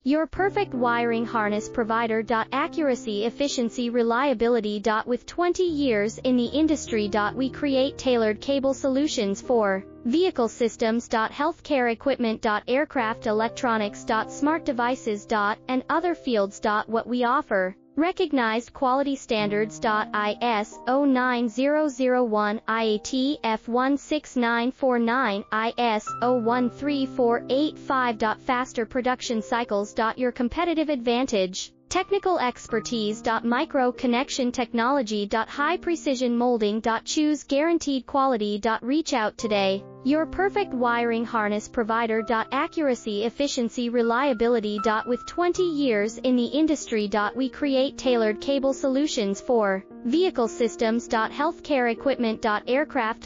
Your perfect wiring harness provider. Accuracy, efficiency, reliability. With 20 years in the industry. We create tailored cable solutions for vehicle systems. Healthcare equipment. Aircraft electronics. Smart devices. And other fields. What we offer: recognized quality standards. ISO 9001, IAT F16949, ISO 13485. Faster production cycles. Your competitive advantage: technical expertise. Micro connection technology. High precision molding. Choose guaranteed quality. Reach out today. Your perfect wiring harness provider. Accuracy, efficiency, reliability. With 20 years in the industry. We create tailored cable solutions for vehicle systems. Healthcare equipment. Aircraft